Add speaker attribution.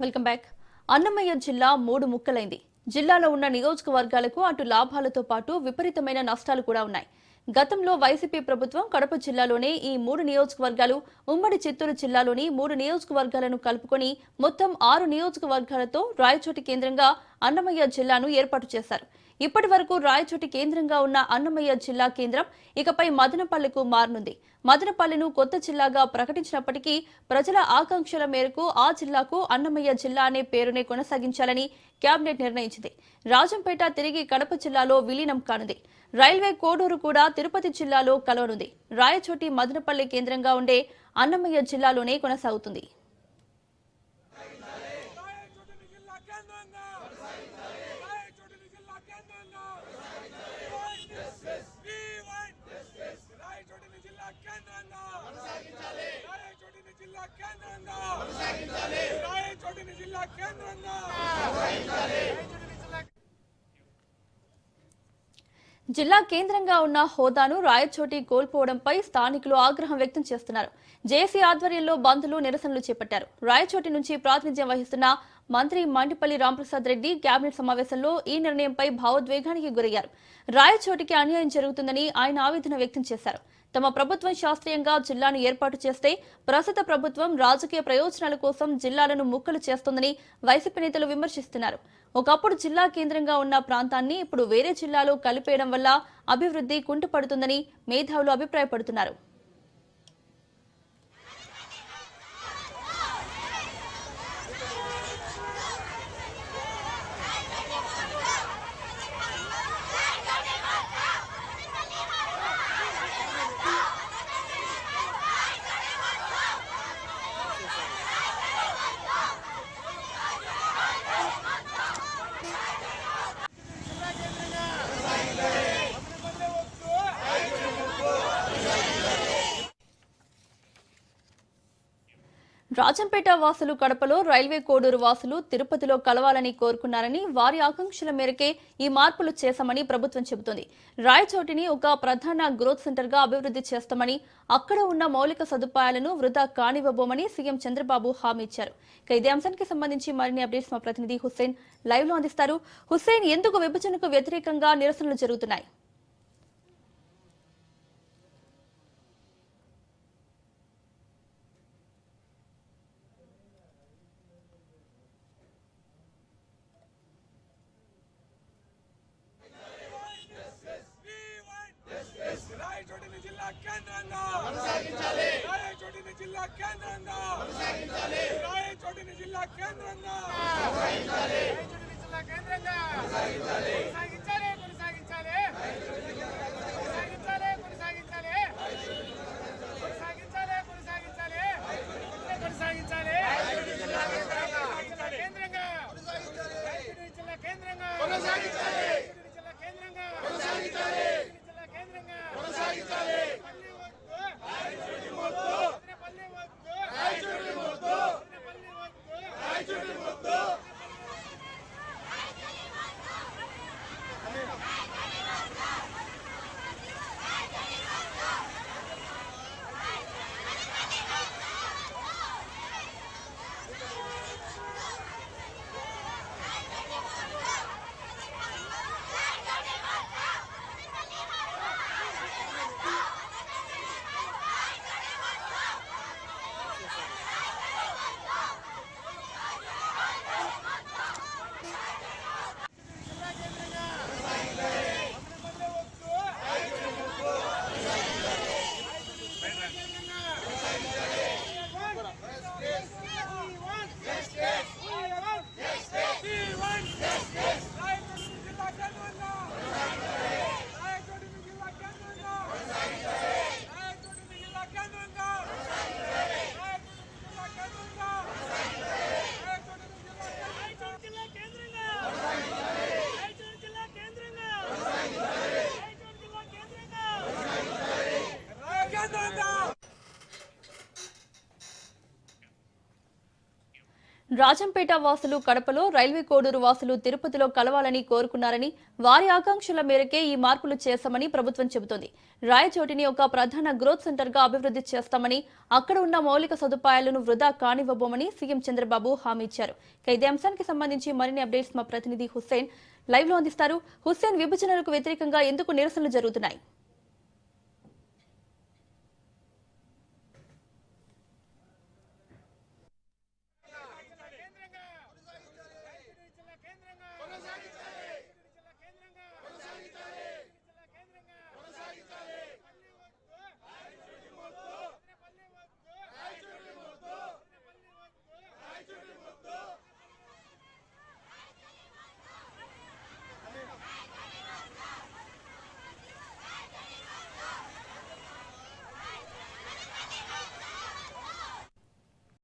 Speaker 1: Welcome back. Annamayya జిల్లా మూడు ముక్కలైంది. జిల్లాలో ఉన్న నియోజకవర్గాలకు అటు లాభాలతో పాటు విపరీతమైన నష్టాలు కూడా ఉన్నాయి. గతంలో వైసీపీ ప్రభుత్వం కడప జిల్లాలోనే ఈ మూడు నియోజకవర్గాలు, ఉమ్మడి చిత్తూరు జిల్లాలోని మూడు నియోజకవర్గాలను కలుపుకొని మొత్తం 6 నియోజకవర్గాలతో రాయచోటి కేంద్రంగా అన్నమయ్య జిల్లాను ఏర్పాటు చేశారు. ఇప్పటి వరకు రాయచోటి కేంద్రంగా ఉన్న అన్నమయ్య జిల్లా కేంద్రం ఇకపై మదనపల్లెకు మారనుంది. మదనపల్లెను కొత్త జిల్లాగా ప్రకటించినప్పటికీ ప్రజల ఆకాంక్షల మేరకు ఆ జిల్లాకు అన్నమయ్య జిల్లా అనే పేరునే కొనసాగించాలని కేబినెట్ నిర్ణయించింది. రాజంపేట తిరిగి కడప జిల్లాలో విలీనం కానుంది. రైల్వే కోడూరు కూడా తిరుపతి జిల్లాలో కలవనుంది. రాయచోటి మదనపల్లె కేంద్రంగా ఉండే అన్నమయ్య జిల్లాలోనే కొనసాగుతుంది. జిల్లా కేంద్రంగా ఉన్న హోదాను రాయచోటి కోల్పోవడంపై స్థానికులు ఆగ్రహం వ్యక్తం చేస్తున్నారు. జేఏసీ ఆధ్వర్యంలో బంద్లు, నిరసనలు చేపట్టారు. రాయచోటి నుంచి ప్రాతినిధ్యం వహిస్తున్న మంత్రి మండిపల్లి రాంప్రసాద్ రెడ్డి కేబినెట్ సమావేశంలో ఈ నిర్ణయంపై భావోద్వేగానికి గురయ్యారు. రాయచోటికి అన్యాయం జరుగుతుందని ఆయన ఆవేదన వ్యక్తం చేశారు. తమ ప్రభుత్వం శాస్త్రీయంగా జిల్లాను ఏర్పాటు చేస్తే ప్రస్తుత ప్రభుత్వం రాజకీయ ప్రయోజనాల కోసం జిల్లాలను ముక్కలు చేస్తోందని వైసీపీ నేతలు విమర్శిస్తున్నారు. ఒకప్పుడు జిల్లా కేంద్రంగా ఉన్న ప్రాంతాన్ని ఇప్పుడు వేరే జిల్లాలో కలిపేయడం వల్ల అభివృద్ధి కుంటుపడుతుందని మేధావులు అభిప్రాయపడుతున్నారు. రాజంపేట వాసులు కడపలో, రైల్వే కోడూరు వాసులు తిరుపతిలో కలవాలని కోరుకున్నారని, వారి ఆకాంక్షల మేరకే ఈ మార్పులు చేశామని ప్రభుత్వం చెబుతోంది. రాయచోటిని ఒక ప్రధాన గ్రోత్ సెంటర్ గా అభివృద్ధి చేస్తామని, అక్కడ ఉన్న మౌలిక సదుపాయాలను వృధా కానివ్వబోమని సీఎం చంద్రబాబు హామీ ఇచ్చారు. ఇదే అంశానికి సంబంధించి మరిన్ని అప్డేట్స్ మా ప్రతినిధి హుస్సేన్ లైవ్ లో అందిస్తారు. హుస్సేన్, ఎందుకు విభజనకు వ్యతిరేకంగా నిరసనలు జరుగుతున్నాయి? రాజంపేట వాసులు కడపలో, రైల్వే కోడూరు వాసులు తిరుపతిలో కలవాలని కోరుకున్నారని, వారి ఆకాంక్షల మేరకే ఈ మార్పులు చేస్తామని ప్రభుత్వం చెబుతోంది. రాయచోటిని ఒక ప్రధాన గ్రోత్ సెంటర్ గా అభివృద్ధి చేస్తామని, అక్కడ ఉన్న మౌలిక సదుపాయాలను వృధా కానివ్వబోమని సీఎం చంద్రబాబు హామీ ఇచ్చారు. ఇదే అంశానికి సంబంధించి మరిన్ని అప్డేట్స్ మా ప్రతినిధి హుస్సేన్ లైవ్ లో అందిస్తారు. హుస్సేన్, విభజనలకు వ్యతిరేకంగా ఎందుకు నిరసనలు జరుగుతున్నాయి?